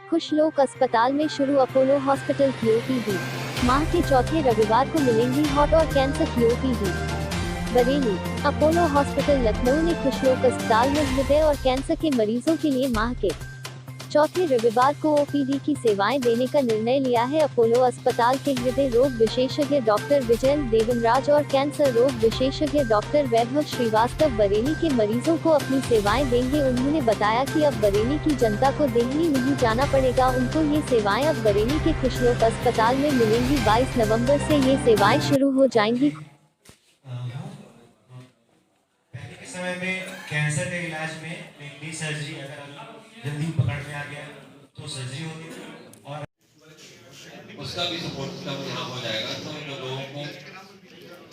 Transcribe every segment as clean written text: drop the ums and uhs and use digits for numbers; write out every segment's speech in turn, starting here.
खुश लोक अस्पताल में शुरू अपोलो हॉस्पिटल की ओपीडी। माह के चौथे रविवार को मिलेंगी हॉट और कैंसर की OPD. Bareilly Apollo hospital Lucknow ने खुश लोक अस्पताल में हृदय और कैंसर के मरीजों के लिए माह के चौथे रविवार को ओपीडी की सेवाएं देने का निर्णय लिया है। अपोलो अस्पताल के हृदय रोग विशेषज्ञ डॉक्टर विजय देवनराज और कैंसर रोग विशेषज्ञ डॉक्टर वैभव श्रीवास्तव बरेली के मरीजों को अपनी सेवाएं देंगे। उन्होंने बताया कि अब बरेली की जनता को दिल्ली नहीं जाना पड़ेगा, उनको ये सेवाएं अब बरेली के खुश लोक अस्पताल में मिलेंगी। 22 नवम्बर से ये सेवाएं शुरू हो जाएंगी। समय में कैंसर के इलाज में मेनली सर्जरी, अगर जल्दी पकड़ में आ गया तो सर्जरी होती है और उसका भी सपोर्ट सिस्टम यहाँ हो जाएगा, तो लोगों को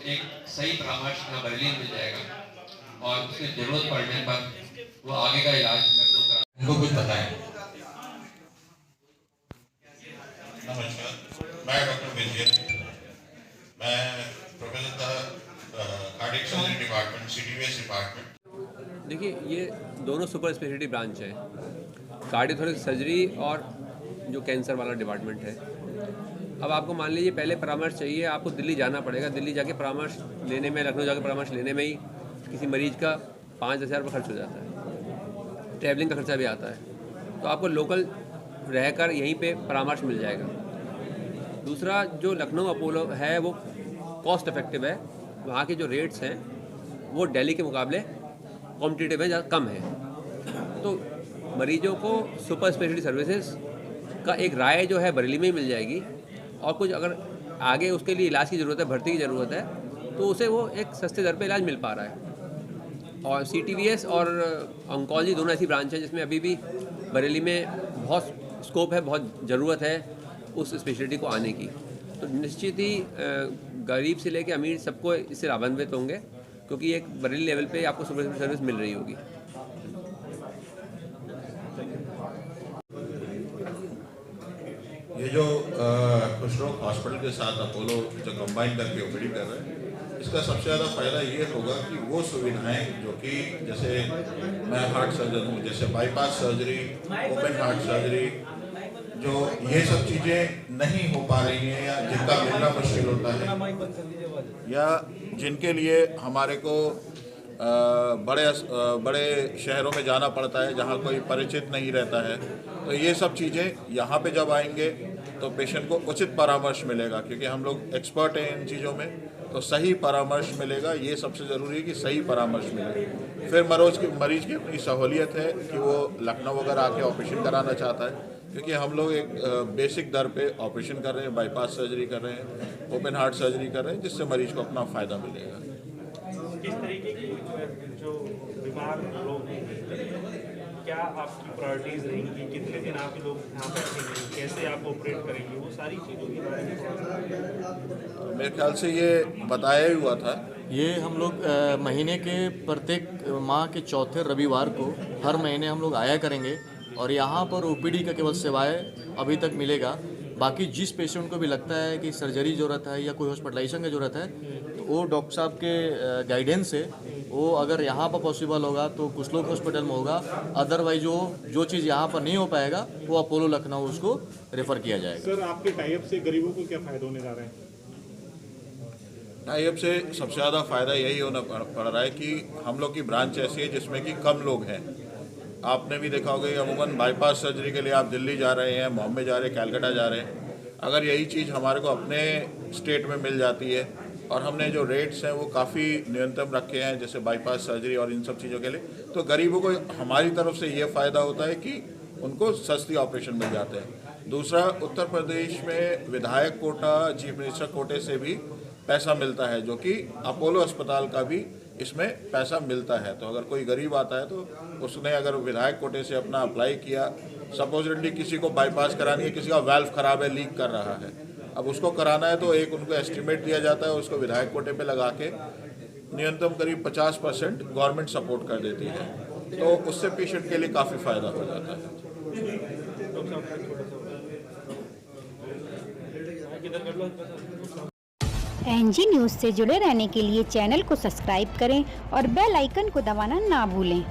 एक सही परामर्श यहाँ बरेली मिल जाएगा और उसकी जरूरत पड़ने पर वो आगे का इलाज उनको कुछ बताएं। नमस्कार, मैं डॉक्टर विजय, मैं प्रोफेसर था cardiac surgery department, CTVS department. देखिए, ये दोनों सुपर स्पेशलिटी ब्रांच है, कार्डियोथोरेक्स सर्जरी और जो कैंसर वाला डिपार्टमेंट है। अब आपको मान लीजिए पहले परामर्श चाहिए, आपको दिल्ली जाना पड़ेगा। दिल्ली जाके परामर्श लेने में, लखनऊ जाके परामर्श लेने में ही किसी मरीज का 5-10 हज़ार रुपये खर्च हो जाता है, ट्रैवलिंग का खर्चा भी आता है। तो आपको लोकल रहकर यहीं पे परामर्श मिल जाएगा। दूसरा, जो लखनऊ अपोलो है वो कॉस्ट इफेक्टिव है, वहाँ के जो रेट्स हैं वो दिल्ली के मुकाबले कॉम्पिटिटिव है, ज़्यादा कम है। तो मरीजों को सुपर स्पेशलिटी सर्विसेज का एक राय जो है बरेली में ही मिल जाएगी, और कुछ अगर आगे उसके लिए इलाज की ज़रूरत है, भर्ती की ज़रूरत है, तो उसे वो एक सस्ते दर पे इलाज मिल पा रहा है। और सीटीवीएस और ऑन्कोलॉजी दोनों ऐसी ब्रांच है जिसमें अभी भी बरेली में बहुत स्कोप है, बहुत ज़रूरत है उस स्पेशलिटी को आने की। तो निश्चित ही गरीब से लेकर अमीर सबको इससे लाभान्वित होंगे, क्योंकि एक बरेली लेवल पे आपको सुपर स्पेशलिटी सर्विस मिल रही होगी। ये जो खुश लोक हॉस्पिटल के साथ अपोलो जो कंबाइन करके ओपीडी कर रहे हैं, इसका सबसे ज़्यादा फायदा ये होगा कि वो सुविधाएं जो कि जैसे मैं हार्ट सर्जन हूँ, जैसे bypass surgery, open heart surgery, जो ये सब चीज़ें नहीं हो पा रही हैं या जिनका मिलना मुश्किल होता है, या जिनके लिए हमारे को बड़े शहरों में जाना पड़ता है जहाँ कोई परिचित नहीं रहता है, तो ये सब चीज़ें यहाँ पे जब आएंगे तो पेशेंट को उचित परामर्श मिलेगा, क्योंकि हम लोग एक्सपर्ट हैं इन चीज़ों में, तो सही परामर्श मिलेगा। ये सबसे ज़रूरी है कि सही परामर्श मिले। फिर मरीज की अपनी सहूलियत है कि वो लखनऊ वगैरह आके ऑपरेशन कराना चाहता है, क्योंकि हम लोग एक बेसिक दर पे ऑपरेशन कर रहे हैं, बाईपास सर्जरी कर रहे हैं, ओपन हार्ट सर्जरी कर रहे हैं, जिससे मरीज को अपना फ़ायदा मिलेगा। किस तरीके की जो बीमार लोग हैं, क्या आपकी प्रायोरिटीज रहेंगी, कितने दिन आप लोग यहाँ पर रहेंगे, कैसे आप ऑपरेट करेंगे, वो सारी चीज़ों के बारे में मेरे ख्याल से ये बताया ही हुआ था। ये हम लोग महीने के प्रत्येक माह के चौथे रविवार को हर महीने हम लोग आया करेंगे, और यहाँ पर ओपीडी का केवल सेवाएं अभी तक मिलेगा। बाकी जिस पेशेंट को भी लगता है कि सर्जरी ज़रूरत है या कोई हॉस्पिटलाइजेशन की ज़रूरत है, तो वो डॉक्टर साहब के गाइडेंस से वो अगर यहाँ पर पॉसिबल होगा तो कुछ लोग हॉस्पिटल में होगा, अदरवाइज जो चीज़ यहाँ पर नहीं हो पाएगा वो अपोलो लखनऊ उसको रेफ़र किया जाएगा। सर, आपके टाइप से गरीबों को क्या फ़ायदा होने जा रहे हैं? टाइप से सबसे ज़्यादा फ़ायदा यही होना पड़ रहा है कि हम लोग की ब्रांच ऐसी है जिसमें कि कम लोग हैं। आपने भी देखा होगा कि अमूमन बाईपास सर्जरी के लिए आप दिल्ली जा रहे हैं, बॉम्बे जा रहे हैं, कैलकाटा जा रहे हैं। अगर यही चीज़ हमारे को अपने स्टेट में मिल जाती है, और हमने जो रेट्स हैं वो काफ़ी न्यूनतम रखे हैं जैसे बाईपास सर्जरी और इन सब चीज़ों के लिए, तो गरीबों को हमारी तरफ से ये फ़ायदा होता है कि उनको सस्ती ऑपरेशन मिल जाते हैं। दूसरा, उत्तर प्रदेश में विधायक कोटा, चीफ मिनिस्टर कोटे से भी पैसा मिलता है, जो कि अपोलो अस्पताल का भी इसमें पैसा मिलता है। तो अगर कोई गरीब आता है तो उसने अगर विधायक कोटे से अपना अप्लाई किया, सपोजिटली किसी को बाईपास करानी है, किसी का वाल्व खराब है, लीक कर रहा है, अब उसको कराना है, तो एक उनको एस्टिमेट दिया जाता है, उसको विधायक कोटे पे लगा के न्यूनतम करीब 50% गवर्नमेंट सपोर्ट कर देती है, तो उससे पेशेंट के लिए काफ़ी फ़ायदा हो जाता है। एनजी न्यूज़ से जुड़े रहने के लिए चैनल को सब्सक्राइब करें और बेल आइकन को दबाना ना भूलें।